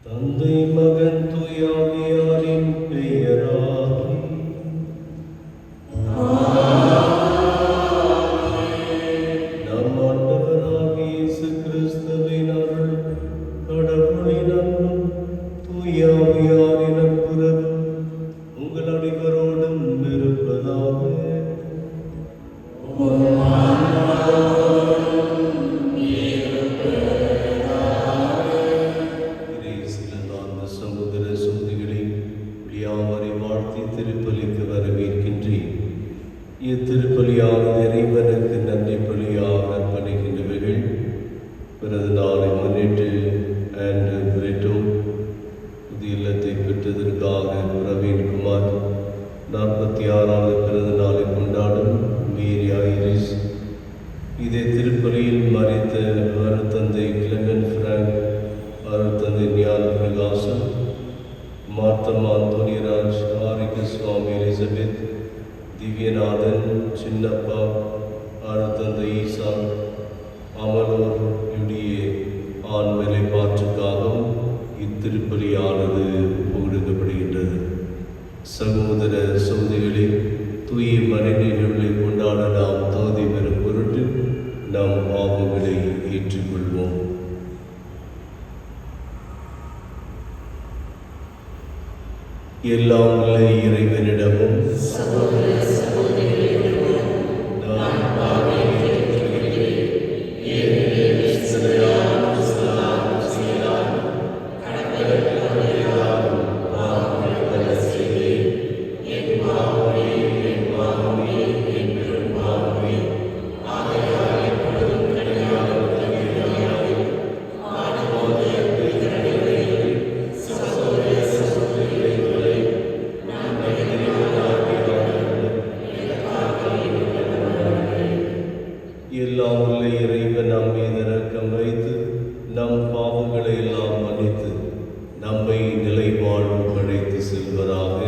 தந்தை மகன் தூயாவியாரின் பெயராலே நம் ஆண்டவராகிய இயேசு கிறிஸ்துவின் அருள், கடவுளின் அன்பும் தூயாவியாரின் நட்புறவும் உங்கள் அனைவரோடும் இருப்பதாக. திருப்பலிக்கு வரவேற்கின்றேன். இத்திருப்பலியானது இறைவனுக்கு நன்றி பலியாக அர்ப்பணிக்கின்றவர்கள் பிறந்த நாளை முன்னிட்டு ஆண்ட்ரூ பிரிட்டோ புதிய இல்லத்தை பெற்றதற்காக பிரவீன்குமார் 46வது பிறந்த நாளை கொண்டாடும் மேரி ஐரிஸ், இதே திருப்பலியில் மறைத்த அருட்தந்தை கிளெமெண்ட் பிராங்க், அருட்தந்தை ஞான பிரகாசம், மார்த்தம் ஆந்தோனிராஜ், ஆரோக்கிய சுவாமி எலிசபெத், திவ்யநாதன், சின்னப்பா, அருட்தந்தை ஈசா, அமலோர் யுடியே ஆண்மலை பாற்றுக்காகவும் இத்திருப்பலியானது புகழ்க்கப்படுகின்றது. சகோதர சகோதரிகளே, தூய மறைநிகழ்வுகளை கொண்டாட நாம் தகுதி பெறும் பொருட்டு நம் பாவங்களை ஏற்றுக்கொள்வோம். எல்லாம் உள்ள இறைவனிடமும் எல்லாம் உள்ள இறைவன் நம் மீது இரக்கம் வைத்து நம் பாவங்களை எல்லாம் மன்னித்து நம்மை நிலை வாழ்வு அழைத்து செல்வதாக.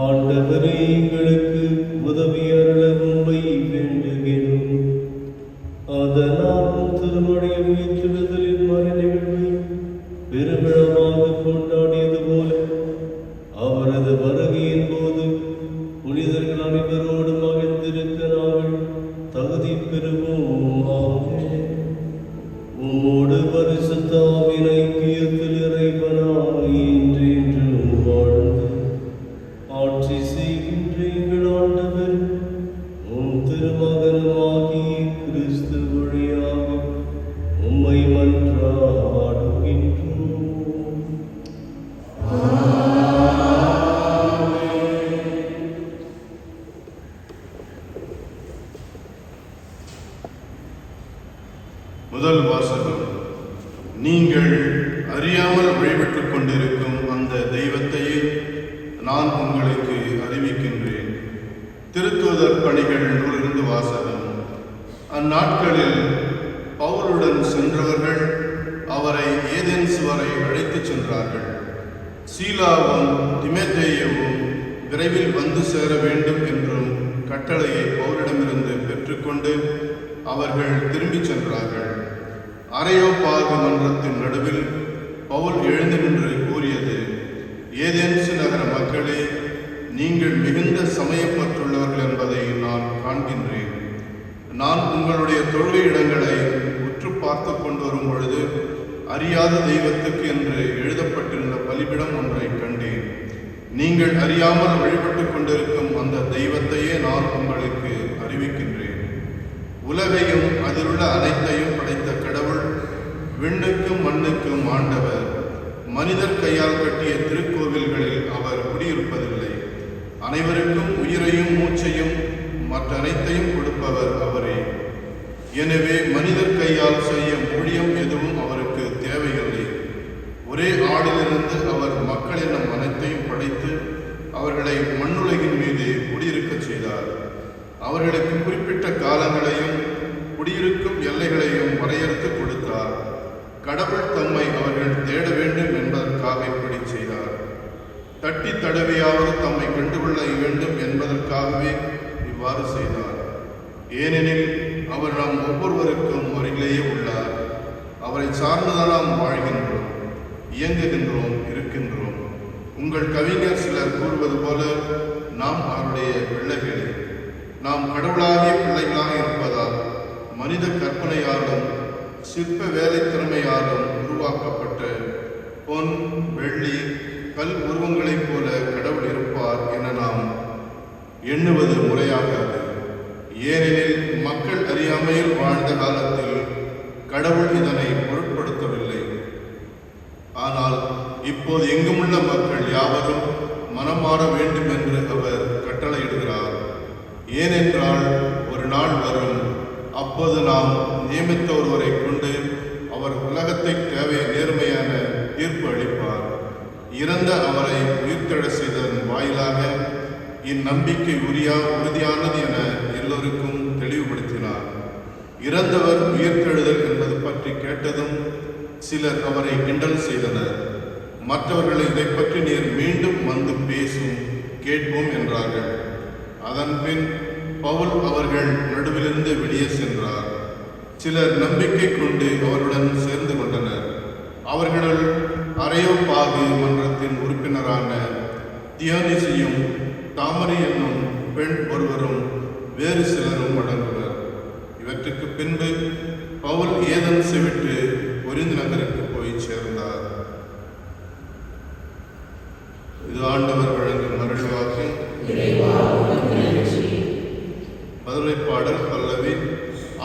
ஆண்டவரே, எங்களுக்கு உதவி அருள உம்மை வேண்டுகிறோம். அதனால் திருமடைய உயிர்த்தெழுதலின் மறைநிகழ்வை பெருமிழமாக கொண்டாடியது போல அவரது வருகையின் போது புனிதர்கள் அனைவரோடு மகிழ்ந்திருக்க நாங்கள் தகுதி பெறுவோம். உம்மோடு பரிசுத்த ஆவியின் ஐக்கியத்தில் இறைவனாய் என்றென்றும் வாழ்ந்து ஆட்சி செய்கின்ற எங்கள் ஆண்டவர் உம் திருமகனுமாகிய கிறிஸ்து வழியாக உம்மை மன்றாடுகின்றோம். முதல் வாசகம். நீங்கள் அறியாமல் வழிபட்டுக் கொண்டிருக்கும் அந்த தெய்வத்தையே நான் உங்களுக்கு அறிவிக்கின்றேன். திருத்தூதர் பணிகள் நூலிருந்து வாசகம். அந்நாட்களில் பவுலுடன் சென்றவர்கள் அவரை ஏதென்ஸ் வரை அழைத்துச் சென்றார்கள். சீலாவும் திமோத்தேயுவும் விரைவில் வந்து சேர வேண்டும் என்றும் கட்டளையை பவுலிடமிருந்து பெற்றுக்கொண்டு அவர்கள் திரும்பிச் சென்றார்கள். அரையோப்பாகு மன்றத்தின் நடுவில் பவுல் எழுந்து நின்று கூறியது, ஏதென்சு நகர மக்களே, நீங்கள் மிகுந்த சமயப்பற்றுள்ளவர்கள் என்பதை நான் காண்கின்றேன். நான் உங்களுடைய தொழுகை இடங்களை உற்று பார்த்து கொண்டு வரும் பொழுது அறியாத தெய்வத்துக்கு என்று எழுதப்பட்டிருந்த பலிபிடம் ஒன்றை கண்டேன். நீங்கள் அறியாமல் வழிபட்டு கொண்டிருக்கும் அந்த தெய்வத்தையே நான் உங்களுக்கு அறிவிக்கின்றேன். உலகையும் அதிலுள்ள அனைத்தையும் படைத்த கடவுள், விண்ணுக்கும் மண்ணுக்கும் ஆண்டவர். மனிதர் கையால் கட்டிய திருக்கோவில்களில் அவர் குடியிருப்பதில்லை. அனைவருக்கும் உயிரையும் மூச்சையும் மற்ற அனைத்தையும் கொடுப்பவர் அவரே. எனவே மனிதர் கையால் செய்ய ஊழியம் எதுவும் அவருக்கு தேவையில்லை. ஒரே ஆளிலிருந்து அவர் மக்களினம் அனைத்தையும் படைத்து அவர்களை மண்ணுலகின் மீது குடியிருக்கச் செய்தார். அவர்களுக்கு குறிப்பிட்ட காலங்களையும் குடியிருக்கும் எல்லைகளையும் வரையறுத்து கொடுத்தார். கடவுள் தம்மை அவர்கள் தேட வேண்டும் என்பதற்காக இப்படி செய்தார். தட்டி தடவியாவது தம்மை கண்டுகொள்ள வேண்டும் என்பதற்காகவே இவ்வாறு செய்தார். ஏனெனில் அவர் நாம் ஒவ்வொருவருக்கும் அருகிலேயே உள்ளார். அவரை சார்ந்துதான் நாம் வாழ்கின்றோம், இயங்குகின்றோம், இருக்கின்றோம். உங்கள் கவிஞர் சிலர் கூறுவது போல நாம் அவருடைய பிள்ளைகளே. நாம் கடவுளாகிய பிள்ளைகளாக இருப்பதால் மனித கற்பனையாலும் சிற்ப வேலை திறமையாலும் உருவாக்கப்பட்ட பொன், வெள்ளி, கல் உருவங்களைப் போல கடவுள் இருப்பார் என நாம் எண்ணுவது முறையாகாது. ஏனெனில் மக்கள் அறியாமையில் வாழ்ந்த காலத்தில் கடவுள் இதனை பொருட்படுத்தவில்லை. ஆனால் இப்போது எங்குமுள்ள மக்கள் யாவரும் மனம் மாற வேண்டும் என்று அவர் கட்டளையிடுகிறார். ஏனென்றால் ஒரு நாள் வரும், அப்போது நாம் நியமித்த ஒருவரை கொண்டு அவர் உலகத்தை தேவைய நேர்மையான தீர்ப்பு அளிப்பார். இறந்த அவரை உயிர்த்தெழ செய்ததன் வாயிலாக இந்நம்பிக்கை உறுதியானது என எல்லோருக்கும் தெளிவுபடுத்தினார். இறந்தவர் உயிர்த்தெழுதல் என்பது பற்றி கேட்டதும் சிலர் அவரை கிண்டல் செய்தனர். மற்றவர்கள் இதை பற்றி நீர் மீண்டும் வந்து பேசும், கேட்போம் என்றார்கள். அதன்பின் பவுல் அவர்கள் நடுவிலிருந்து வெளியே சென்றார். சிலர் நம்பிக்கை கொண்டு அவருடன் சேர்ந்து கொண்டனர். அவர்களுள் அரையோபாகு மன்றத்தின் உறுப்பினரான தியோனிசியும் தாமரி என்னும் பெண் ஒருவரும் வேறு சிலரும் அடங்குவர். இவற்றுக்கு பின்பு பவுல் ஏதென்சை விட்டு கொரிந்து நகருக்கு போய் சேர்ந்தார். இது ஆண்டவர் வழங்கும் அருள்வாக்கு. மதுரை பாடல் பல்லவி.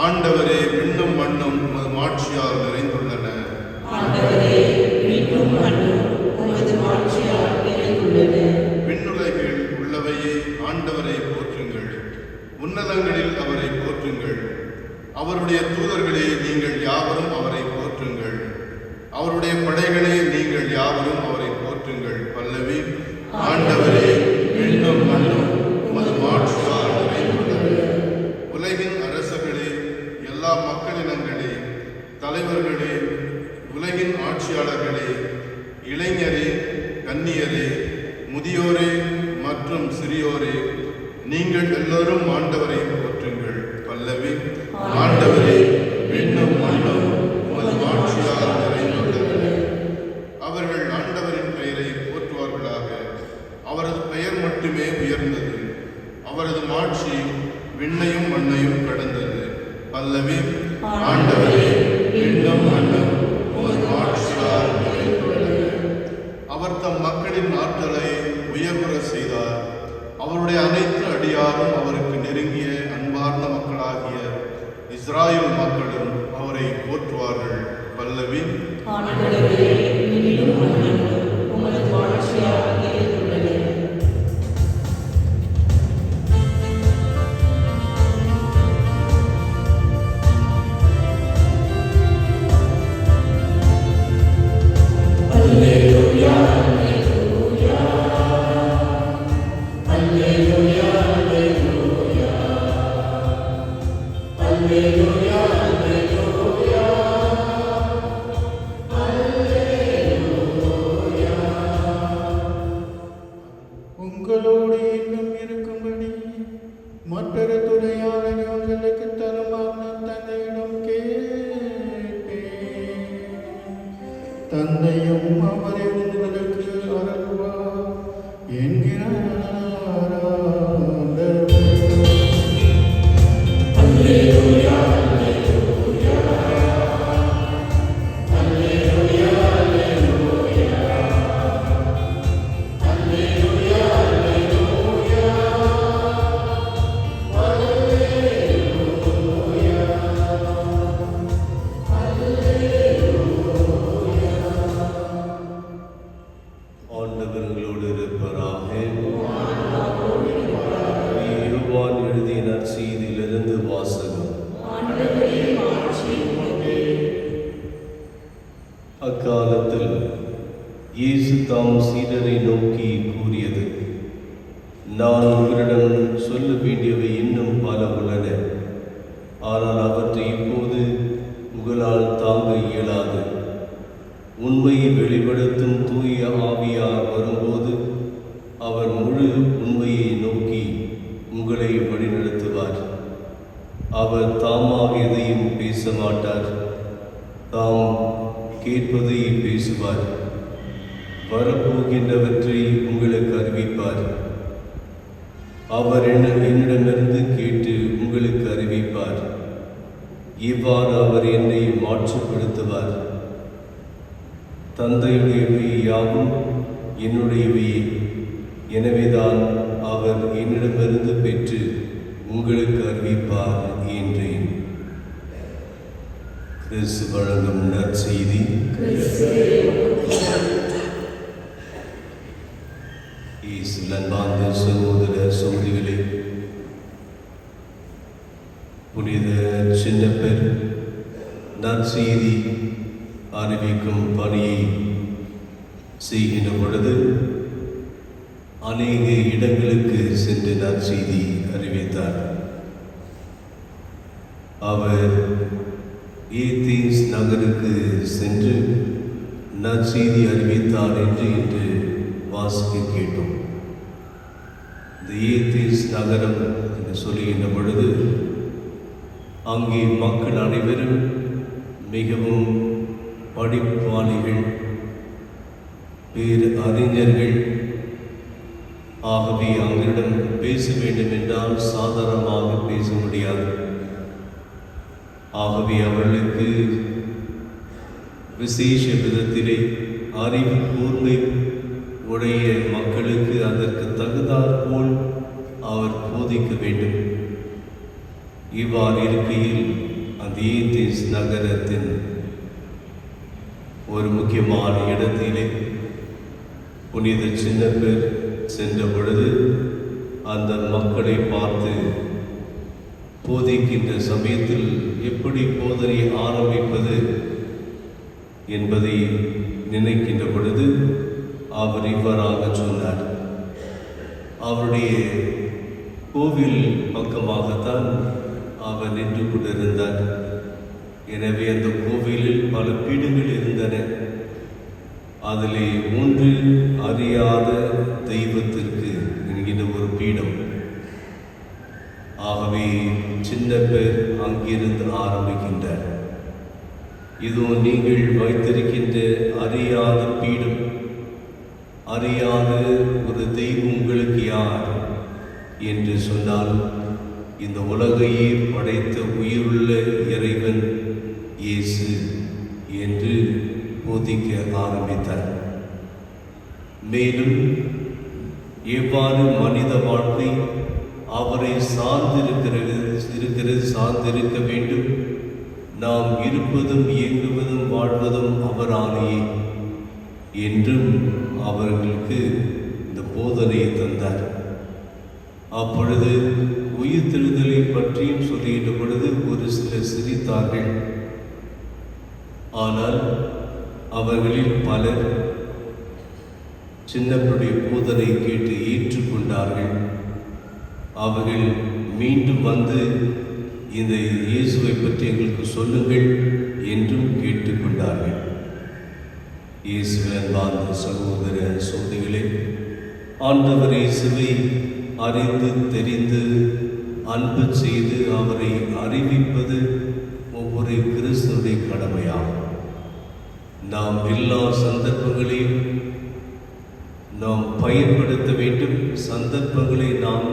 ஆண்டவரே, விண்ணும் மண்ணும் உமது மாட்சியால் நிறைந்துள்ளன. விண்ணுலகில் உள்ளவையே ஆண்டவரை போற்றுங்கள். உன்னதங்களில் அவரை போற்றுங்கள். அவருடைய தூதர்களே, நீங்கள் யாவரும் அவரை போற்றுங்கள். அவருடைய படைகளே, நீங்கள் யாவரும் அவரை போற்றுங்கள். பல்லவி. ஆண்டவரே, விண்ணும் மண்ணும் உமது மாட்சியால் நிறைந்துள்ளன. உலகின் அரசர்களே, எல்லா மக்களினங்களே, தலைவர்களே, உலகின் ஆட்சியாளர்களே, இளைஞரே, கன்னியரே, முதியோரே மற்றும் சிறியோரே, நீங்கள் எல்லோரும் ஆண்டவரை போற்றுங்கள். பல்லவி. ஆண்டவரே, விண்ணும் மண்ணும் உமது மாட்சியால் நிறைந்துள்ளன. அவர்கள் ஆண்டவரின் பெயரை போற்றுவார்களாக. அவரது பெயர் மட்டுமே உயர்ந்தது. அவரது மாட்சி விண்ணையும் மண்ணையும் கடந்தது. பல்லவி. ஆண்டவரே, விண்ணும் மண்ணும் உமது மாட்சியால் நிறைந்துள்ளன. அவர் தம் மக்களின் ஆற்றலை உயர்வுற செய்தார். அவருடைய அனைத்து அடியாரும் அவருக்கு நெருங்கிய அன்பார்ந்த மக்களாகிய இஸ்ராயேல் மக்களும் அவரை போற்றுவார்கள். பல்லவி. தந்தையும் அவரை உங்களுக்கு அருள்வார் என்கிறார் ஆண்டவர். ஆண்டவர்களோடு இருப்பராக. யோவான் எழுதிய நற்செய்தியிலிருந்து வாசகம். அக்காலத்தில் இயேசு தாம் சீடரை நோக்கி கூறியது, நான் உங்களிடம் சொல்ல வேண்டியவை இன்னும் பல உள்ளன, ஆனால் அவற்றை இப்போது உங்களால் தாங்க இயலாது. உண்மையை வெளிப்படுத்தும் தூய ஆவியார் வரும்போது அவர் முழு உண்மையை நோக்கி உங்களை வழிநடத்துவார். அவர் தாமாக எதையும் பேச மாட்டார், தாம் கேட்பதை பேசுவார். வரப்போகின்றவற்றை உங்களுக்கு அறிவிப்பார். அவர் என்னிடமிருந்து கேட்டு உங்களுக்கு அறிவிப்பார். இவ்வாறு அவர் என்னை மாற்றுப்படுத்துவார். தந்தையுடையவை யாவும் என்னுடையவையே, எனவேதான் அவர் என்னிடமிருந்து பெற்று உங்களுக்கு அறிவிப்பார் என்றேன். கிறிஸ்து வழங்கும் நற்செய்தி. இயேசுவில் அன்பார்ந்த சகோதர சகோதரிகளே, புனித சின்னப்பர் நற்செய்தி அறிவிக்கும் பணியை செய்கின்ற பொழுது அநேக இடங்களுக்கு சென்று நற்செய்தி அறிவித்தார். அவர் ஏதேன்ஸ் நகருக்கு சென்று நற்செய்தி அறிவித்தார் என்று இன்று வாசிக்க கேட்டோம். இந்த ஏதேன்ஸ் நகரம் என்று சொல்லுகின்ற பொழுது அங்கே மக்கள் அனைவரும் மிகவும் படிப்பாளிகள், பேர் அறிஞர்கள். ஆகவே அவர்களிடம் பேச வேண்டும் என்றால் சாதாரணமாக பேச முடியாது. ஆகவே அவர்களுக்கு விசேஷ விதத்திலே அறிவு கூர்மை உடைய மக்களுக்கு அதற்கு தகுந்தாற்போல் அவர் போதிக்க வேண்டும். இவ்வாறு இருக்கையில் அந்த ஏதேன்ஸ் நகரத்தின் ஒரு முக்கியமான இடத்திலே புனித சின்னப்பர் சென்ற பொழுது அந்த மக்களை பார்த்து போதிக்கின்ற சமயத்தில் எப்படி போதனை ஆரம்பிப்பது என்பதை நினைக்கின்ற பொழுது அவர் இவ்வாறாக சொன்னார். அவருடைய கோவில் பக்கமாகத்தான் அவர் நின்று கொண்டிருந்தார். எனவே அந்த கோவிலில் பல பீடங்கள் இருந்தன. அதிலே ஒன்று அறியாத தெய்வத்திற்கு என்கிற ஒரு பீடம். ஆகவே சின்னப்பர் அங்கிருந்து ஆரம்பிக்கின்றார். இதோ நீங்கள் வைத்திருக்கின்ற அறியாத பீடம், அறியாத ஒரு தெய்வம் உங்களுக்கு யார் என்று சொன்னால், இந்த உலகையே படைத்த உயிருள்ள இறைவன் இயேசு என்று போதிக்க ஆரம்பித்தார். மேலும் எவ்வாறு மனித வாழ்க்கை அவரை சார்ந்திருக்க வேண்டும், நாம் இருப்பதும் இயங்குவதும் வாழ்வதும் அவராலேயே என்றும் அவர்களுக்கு இந்த போதனையை தந்தார். அப்பொழுது உயிர்த்தெழுதலை பற்றியும் சொல்லுகின்ற பொழுது ஒரு சிலர் சிரித்தார்கள். ஆனால் அவர்களில் பலர் சின்னப்பருடைய போதனை கேட்டு ஏற்றுக்கொண்டார்கள். அவர்கள் மீண்டும் வந்து இந்த இயேசுவை பற்றி எங்களுக்கு சொல்லுங்கள் என்றும் கேட்டுக்கொண்டார்கள். இயேசுவின் அன்பார்ந்த சகோதர சகோதரிகளே, ஆண்டவர் இயேசுவை அறிந்து தெரிந்து அன்பு செய்து அவரை அறிவிப்பது ஒவ்வொரு கிறிஸ்துவுடைய கடமையாகும். நாம் எல்லா சந்தர்ப்பங்களையும் நாம் பயன்படுத்த வேண்டும். சந்தர்ப்பங்களை நாம்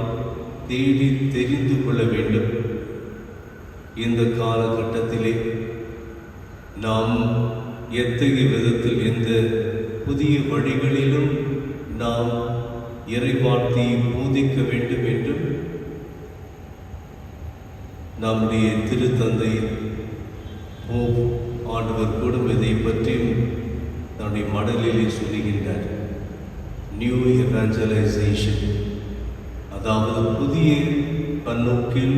தேடி தெரிந்து கொள்ள வேண்டும். இந்த காலகட்டத்திலே நாம் எத்தகைய விதத்தில் எந்த புதிய வழிகளிலும் நாம் இறைவார்த்தையை போதிக்க வேண்டும் என்றும் நம்முடைய திருத்தந்தை போப் ஆண்டவர் கூடும் இதை பற்றியும் தன்னுடைய மடலிலே சொல்லுகின்றார். நியூ எவாஞ்சலைசேஷன், அதாவது புதிய கண்ணோக்கில்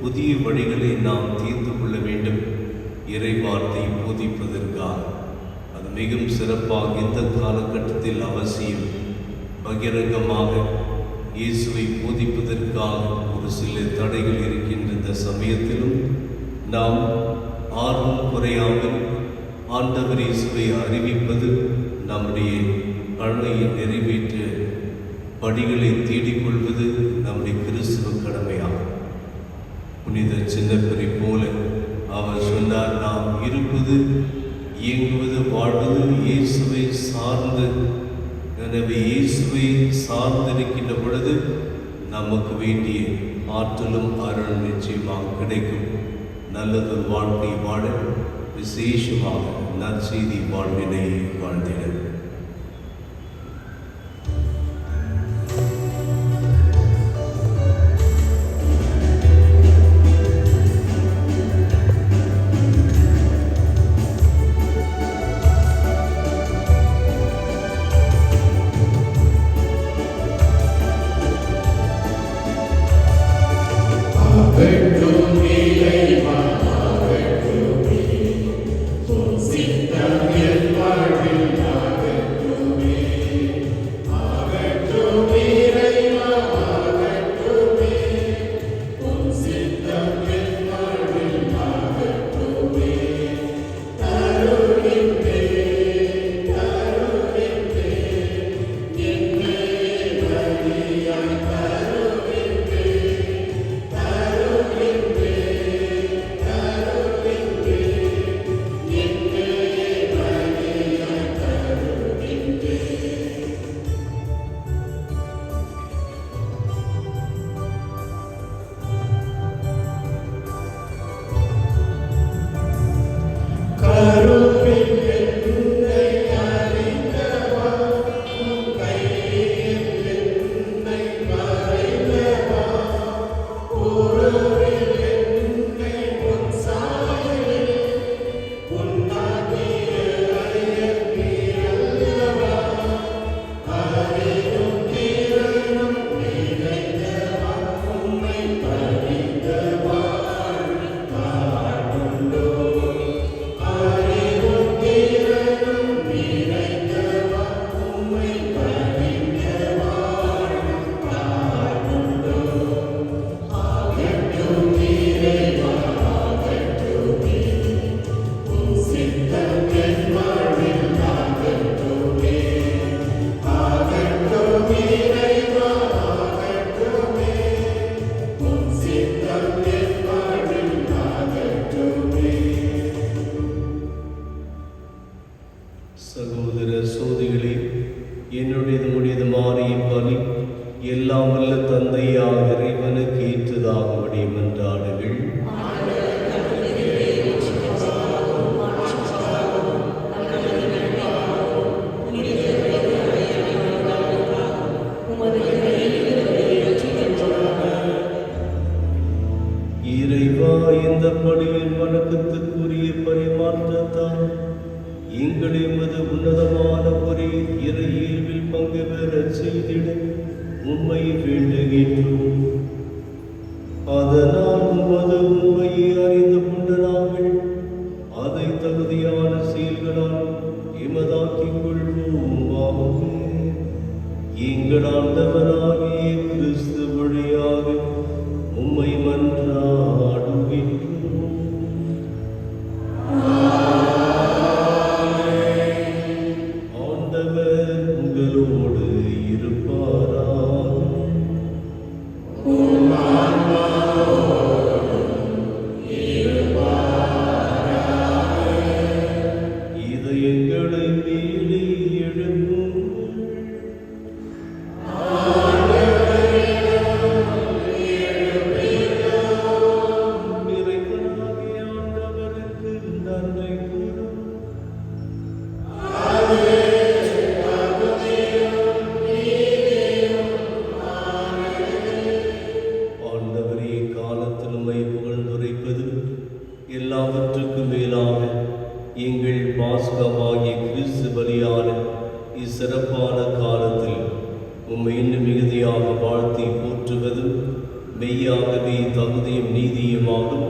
புதிய வழிகளை நாம் தீர்ந்து கொள்ள வேண்டும் இறைவார்த்தை போதிப்பதற்காக. அது மிகவும் சிறப்பாக இந்த காலகட்டத்தில் அவசியம். பகிரங்கமாக இயேசுவை போதிப்பதற்காக ஒரு சில தடைகள் இருக்கின்ற இந்த சமயத்திலும் நாம் ஆர்வம் குறையாமல் ஆண்டவர் இயேசுவை அறிவிப்பது, நம்முடைய கடமையை நிறைவேற்ற படிகளை தேடிக்கொள்வது நம்முடைய கிறிஸ்துவ கடமையாகும். புனித சின்னப்பரை போல அவர் சொன்னார், நாம் இருப்பது, இயங்குவது, வாழ்வது இயேசுவை சார்ந்து. எனவே இயேசுவை சார்ந்திருக்கின்ற பொழுது நமக்கு வேண்டிய ஆற்றலும் அருள் நிச்சயமாக கிடைக்கும். நல்லதொரு வாழ்க்கை வாழ விசேஷமாக நற்செய்தி வாழ்வினை வாழ்ந்திட. சகோதர சோதிகளே, என்னுடையது முடியதுமான இப்பலி எல்லாம் வல்ல தந்தையாக இறைவனுக்கு ஏற்றதாகும்படி மன்றாடுங்கள். இறைவா, இந்த பணியின் வணக்கத்துக்குரிய பரிமாற்றத்தால் எங்களை உமது உன்னதமான ஒரே இறை இயல்பில் பங்கு பெறச் செய்திட உம்மை வேண்டுகின்றோம். அதனால் உமது உண்மையை அறிந்து கொண்ட நாங்கள் அதை தகுதியான செயல்களால் எமதாக்கிக் கொள்வோம். எங்கள் ஆண்டவராகிய கிறிஸ்து வழியாக உம்மை மன்றாடுகின்றோம். இதயங்கள் எங்கள் பாஸ்கமாகிய கிறிஸ்து பலியான இச்சிறப்பான காலத்தில் உம்மை இன்னும் மிகுதியாக வாழ்த்தி போற்றுவதும் மெய்யாகவே தகுதியும் நீதியுமாகும்,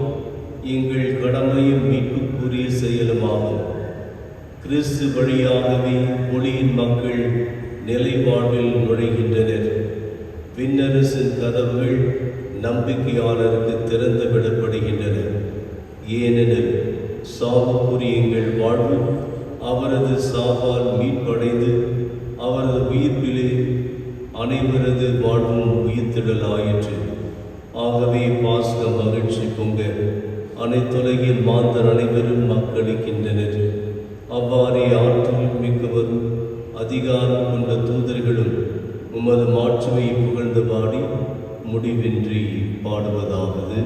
எங்கள் கடமையும் மீட்புக்குரிய செயலுமாகும். கிறிஸ்து வழியாகவே ஒளியின் மக்கள் நிலை வாழ்வில் நுழைகின்றனர். விண்ணரசின் கதவுகள் நம்பிக்கையாளருக்கு திறந்து விடப்படுகின்றன. ஏனெனில் சாவுக்குரிய எங்கள் வாழ்வு அவரது சாவால் மீட்படைந்து அவரது உயிர்ப்பிலே அனைவரது வாழ்வும் உயிர்த்திடலாயிற்று. ஆகவே பாஸ்க மகிழ்ச்சி பொங்க அனைத்துலகின் மாந்தர் அனைவரும் மக்களிக்கின்றனர். அவ்வாறே ஆற்றல் மிக்கவரும் அதிகாரம் கொண்ட தூதர்களும் உமது மாட்சியை புகழ்ந்து பாடி முடிவின்றி பாடுவதாவது: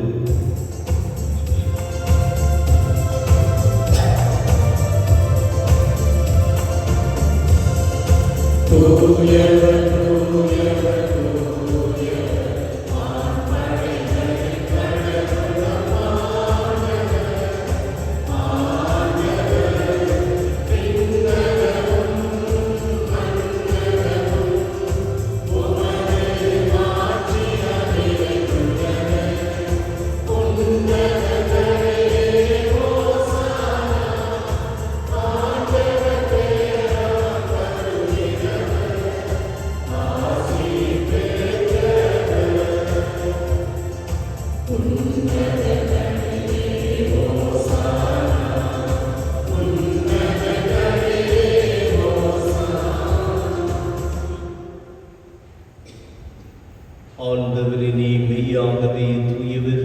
ஆண்டவரே, நீ மெய்யாகவே தூயவர்,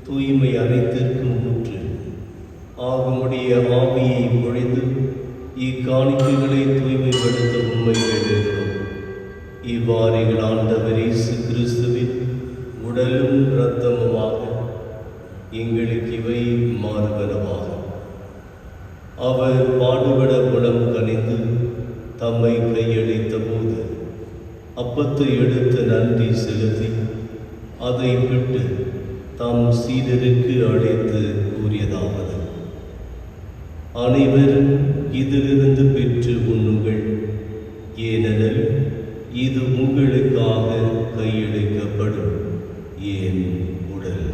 தூய்மை அனைத்திற்கும் ஊற்று. ஆகமுடைய ஆவியை பொழிந்து இக்காணிக்கைகளை தூய்மைப்படுத்த உம்மை வேண்டுகிறோம். இவ்வாறு எங்கள் ஆண்டவர் இயேசு கிறிஸ்துவின் உடலும் இரத்தமுமாக எங்களுக்கு இவை மாறுவனவாக. அவர் பாடுபட குணம் கனிந்து தம்மை கையளித்த போது அப்பத்தை எடுத்து நன்றி செலுத்தி அதை விட்டு தம் சீடருக்கு அழைத்து கூறியதாவது: அனைவரும் இதிலிருந்து பெற்று உண்ணுங்கள், ஏனெனில் இது உங்களுக்காக கையளிக்கப்படும் என் உடல்.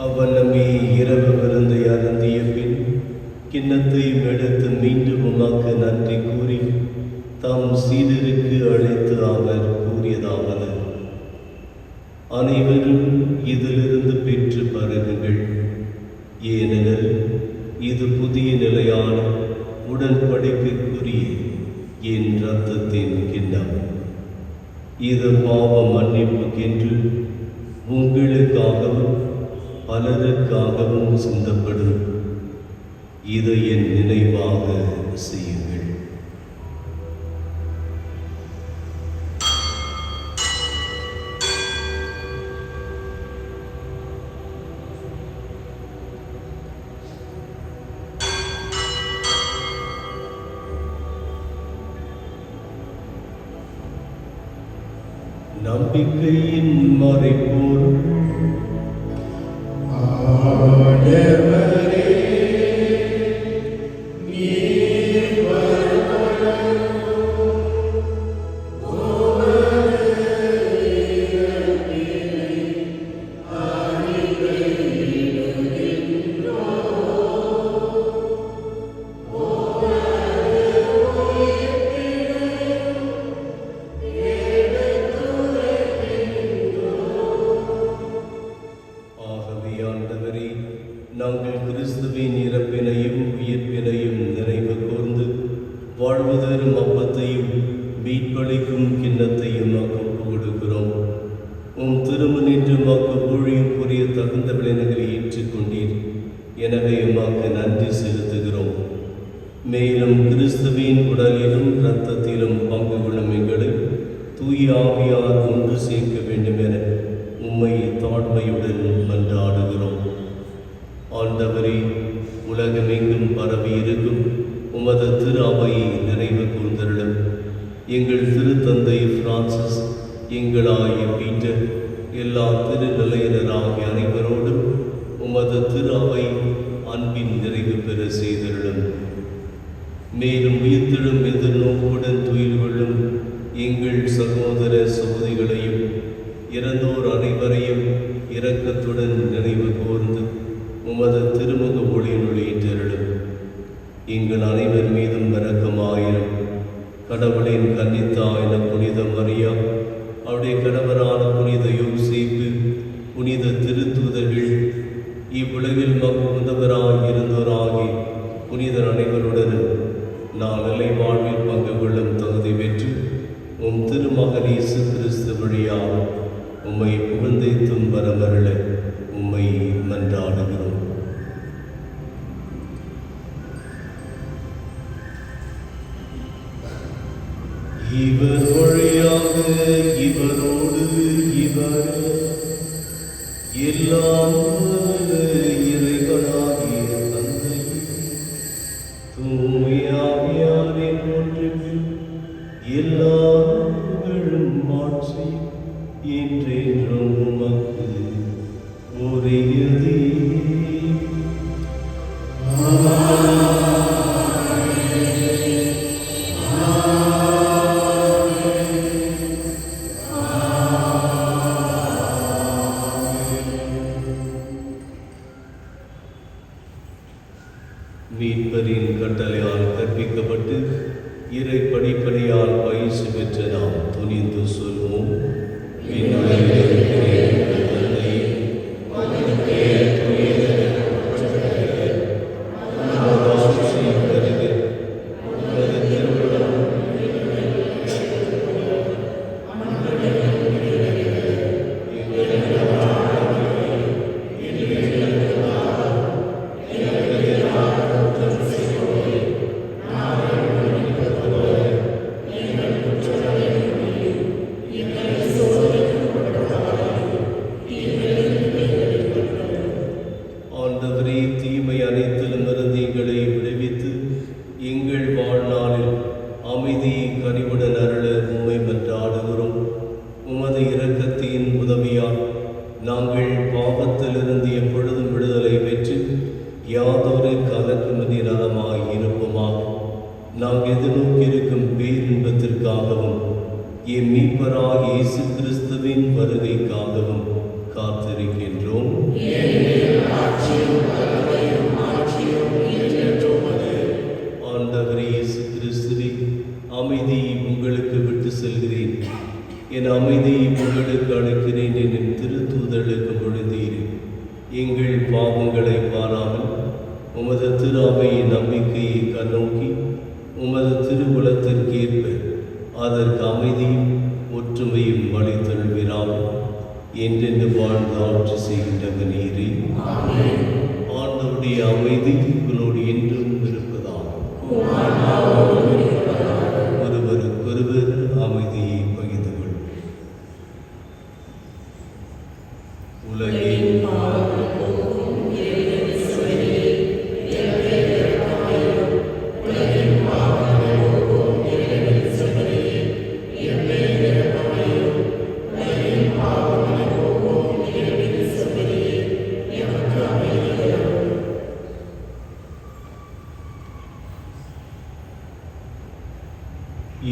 அவ்வளமே இரவு விருந்தை அருந்திய பின் கிண்ணத்தையும் எடுத்து மீண்டும் உமக்கு நன்றி கூறி தம் சீடருக்கு அழைத்து அவர் கூறியதாவது: அனைவரும் இதிலிருந்து பெற்று பருகுங்கள், ஏனெனில் இது புதிய நிலையான உடன்படிக்கைக்குரிய என் இரத்தத்தின் கிண்ணம். இது பாவ மன்னிப்புக்கென்று உங்களுக்காகவும் பலருக்காகவும் சிந்தப்படும். இதை என் நினைவாக செய்யுங்கள். நம்பிக்கையின் மறைபொருள் ஆண்டவரே, நீர் வருவதும் உமது இரவினை நாங்கள் கிறிஸ்துவின் இறப்பினையும் உயிர்ப்பினையும் நினைவு கூர்ந்து வாழ்வதரும் அப்பத்தையும் மீட்பளிக்கும் கிண்ணத்தையும் ஒப்புக் கொடுக்கிறோம். உம் திருமணின்று மக்கு ஊழியம் புரிய தகுந்த விளைவுகளை ஏற்றுக்கொண்டீர். எனவே உமக்கு நன்றி செலுத்துகிறோம். மேலும் கிறிஸ்துவின் உடலிலும் இரத்தத்திலும் பங்கு கொள்ளும் எங்களை தூய ஆவியார் ஒன்று சேர்க்க வேண்டும் என உம்மை தாழ்மையுடன் மன்றாடுகிறோம். ஆண்டவரே, உலகமெங்கும் பரவி இருக்கும் உமது திரு அவையை நினைவு கூர்ந்தருளும். எங்கள் திருத்தந்தை பிரான்சிஸ், எங்களாகிய பீட்டர், எல்லா திருநிலையினராகிய அனைவரோடும் உமது திரு அவை அன்பின் நிறைவு பெற செய்தருளும். மேலும் உயிர்த்தெழும் எதிர்நோக்குடன் துயில் கொள்ளும் எங்கள் சகோதர சகோதரிகளையும் இறந்தோர் அனைவரையும் இரக்கத்துடன் நினைவு கூர்ந்து உமது திருமுக ஒளியினுள் ஏற்றருளும். எங்கள் அனைவர் மீதும் இரக்கமாயிரும். கடவுளின் கன்னித்தாயான புனித மரியா, அவருடைய கணவரான புனித யோசேப்பு, புனித திருத்தூதர்கள், இவ்வுலகில் மகுந்தவராக இருந்தோராகி புனிதர் அனைவருடனும் நான் நிலை வாழ்வில் பங்கு கொள்ளும் தகுதி பெற்று உம் திருமகன் இயேசு கிறிஸ்து வழியாக உம்மை புகழ்ந்தேத்தும் வரமருள உம்மை மன்றாடுகிறோம். இவர் வழியாக இவரோடு இவர் எல்லாம் இறைவனாகிய தந்தை தூயாவியாரின் ஒன்றில் எல்லா புகழும் மாட்சியும் என்றென்றும் உமக்கு உரியதே. மீட்பரின் கட்டளையால் கற்பிக்கப்பட்டு இறை படிப்பனையால் பயிற்சி பெற்ற நாம் துணிந்து சொல்வோம். ஆண்டவரே, தீமை அனைத்திலுமிருந்து எங்களை விடுவித்து எங்கள் வாழ்நாளில் அமைதியை கனிவுடன் அருள உம்மை மன்றாடுகிறோம். உமது இரக்கத்தின் உதவியால் நாங்கள் பாவத்திலிருந்து எப்பொழுதும் விடுதலை பெற்று யாதொரு கலக்கமதி நலமாய் இருப்போமாக. நாங்கள் எதிர்நோக்கியிருக்கும் பேரின்பத்திற்காகவும் என் மீட்பராக இயேசு கிறிஸ்துவின் வருகைக்காகவும் காத்திருக்கின்றோம். ஆண்டவரே இயேசு கிறிஸ்துவே, அமைதியை உங்களுக்கு விட்டு செல்கிறேன், என் அமைதியை உங்களுக்கு அளிக்கிறேன் என் திருத்தூதர்களுக்கு மொழிந்தீர். எங்கள் பாவங்களை பாராமல் உமது திரு அவையின் நம்பிக்கையை கண்ணோக்கி உமது திருவுலத்திற்கேற்ப அதற்கு அமைதியும் ஒற்றுமையும் அளித்தருள்வீராக. என்றென்று வாழ்ந்து ஆட்சி செய்கின்றவர் நீரே. ஆண்டவருடைய அமைதி உங்களோடு என்றும் இருப்பதாக. ஒருவருக்கொருவர் அமைதியை பகிர்ந்து கொள்ளும். உலகின்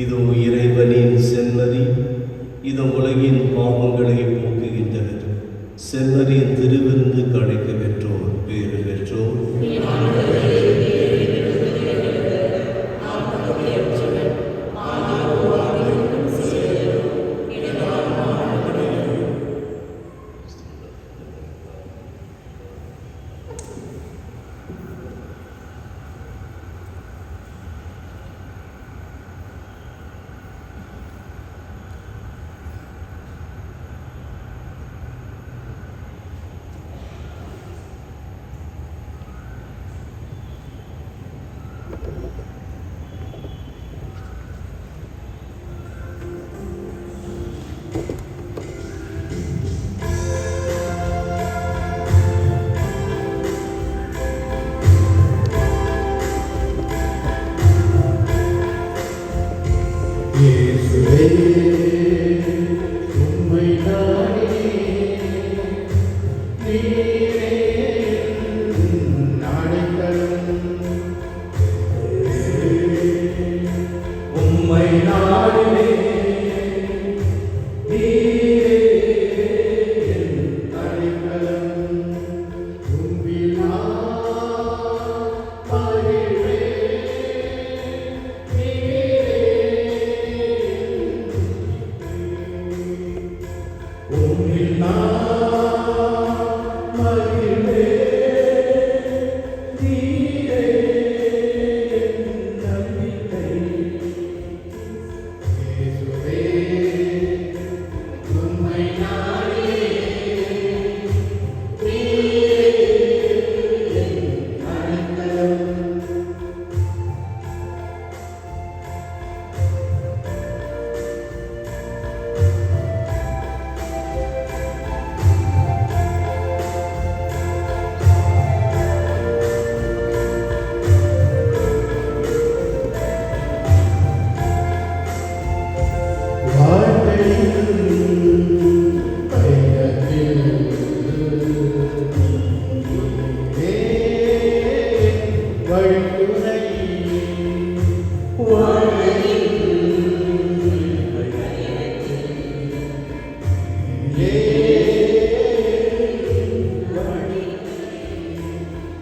இதோ இறைவனின் செம்மறி, இதோ உலகின் பாவங்களை போக்குகின்றனர். செம்மறியின் திருவிருந்து கடைக்க பெற்றோர் பேறு பெற்றோர். உம்மை நாடினே நீரே அடைக்கலம் உம்மில் நான் மகிழ்வேன் நீரே உம்மில் நான் மகிழ்வேன் நீரே நம்பிக்கை இயேசுவே உம்மை நாடினே நீரே அடைக்கலம்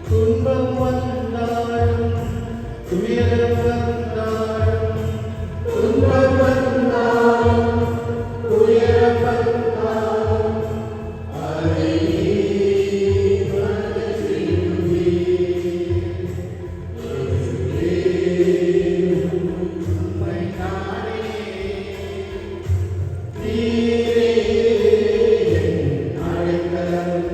துன்பம் வந்தாலும் துயரம் வந்தாலும் துன்பம் வந்தாலும் துயரம் வந்தாலும் அதை உம்மை நாடினே நீரே என் அடைக்கலம்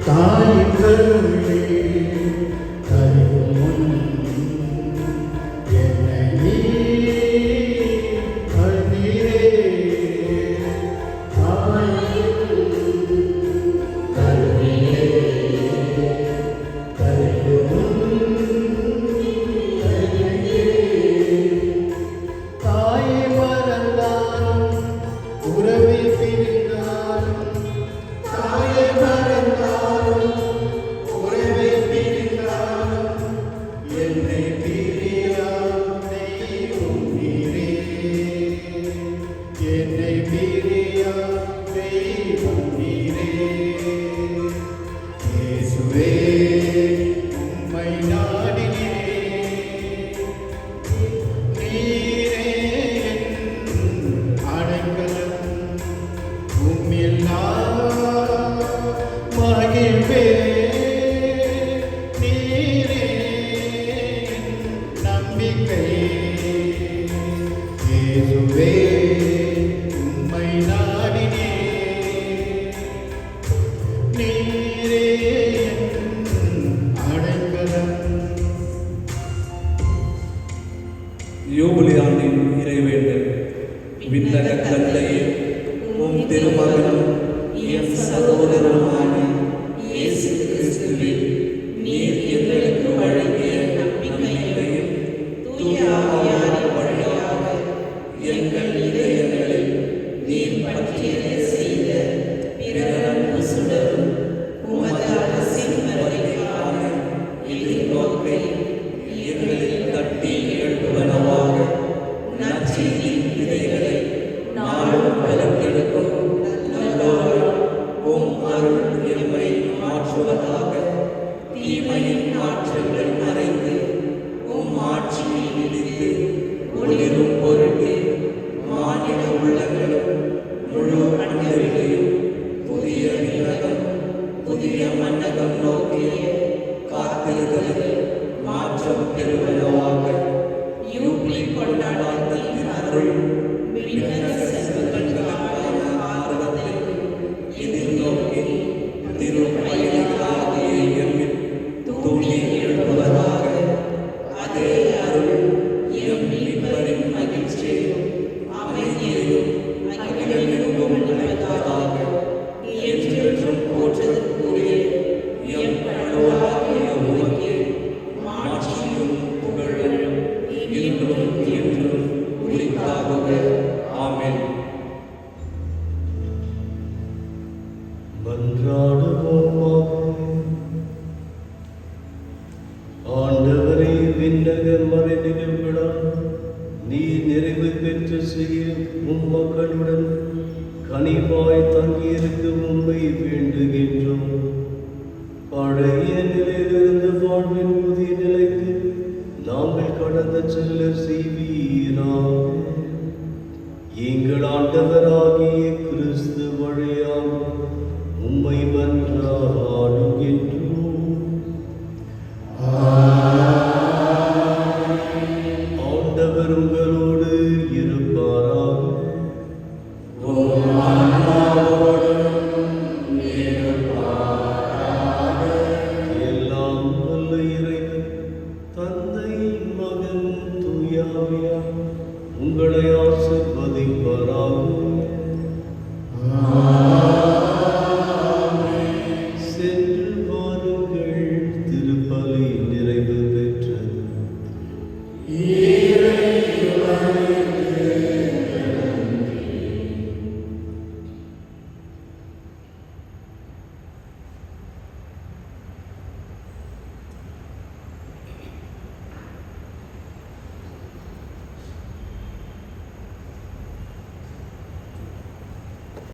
தாயின் கருவிலே தருவும் முன் என்னை நீர் அறிந்தீரே. தாயின் கருவிலே தருவும் முன் என்னை நீர். தாயை மறந்தாலும் உறவை பிரிந்தாலும் தாயை மறந்தாலும் உறவை பிரிந்தாலும் என்னை பிரியாத தெய்வம் நீரே. என்னை பிரியாத தெய்வம் நீரே. இயேசுவே உம்மை நாடினேன் நீரே என் அடைக்கலம் உம்மில் நான் மகிழ்வேன் நீரே என் நம்பிக்கை. இயேசுவே உம்மை நாடினேன் நீரே என் அடைக்கலம். யோபுலி ஆண்டின் இறைவேண்டல். விண்ணக தந்தையே, உம் திருமகனும் என் சகோதரனுமான இயேசு கிறிஸ்துவே, நீர் எங்களுக்கு வழங்கிய நம்பிக்கையில் தூய ஆவியாரின் வழியாக எங்கள் இதயங்களில் நீர் பற்றியதை செய்த பிறரன்பு சுடரும் உமது அரசின் வருகைக்கான எதிர்நோக்கை எங்களில் தட்டி எழுப்புவனவாக நற்செய்தியின் விதைகளை நாளும் வளர்த்தெடுக்கும் நல்லோர் உம் அருள் எம்மை மாற்றுவதாக. தீமையின் ஆற்றல்கள் மறைந்து உம் ஆட்சியை நிலைத்து ஒளிரும் பொருட்டு மாநில உள்ளங்களும் முழு அண்டவிலையும் புதிய விண்ணகம் புதிய மன்னகம் நோக்கிய காத்திருதலில் மாற்றம் பெறுவனவாக. யூப்ளி கொண்டாட்டத்தின் அருள் விண்ணக செல்வங்களுக்கான ஆர்வத்தை எதிர்நோக்கி திருப்பயணிகளாகிய எம்மில் தூண்டி எழுப்புவதாக. அதே அருள் எம் மீட்பரின் மகிழ்ச்சியையும் அமைதியையும் அகிலமெங்கும் அளிப்பதாக. என்றென்றும் போற்றுதற்குரிய எம் கடவுளாகிய உமக்கே விண்ணக மறைநிகழ்வுகளால் நீ நிறைவு பெற்று செய்ய மக்களுடன் கனிவாய் தங்கியிருக்க உம்மை வேண்டுகின்றோம். பழைய நிலையிலிருந்து வாழ்வின் புதிய நிலைக்கு நாங்கள் கடந்து செல்ல செய்வீராக. எங்கள் ஆண்டவராகிய கிறிஸ்து வழியாக உம்மை மன்றாடுகின்றோம்.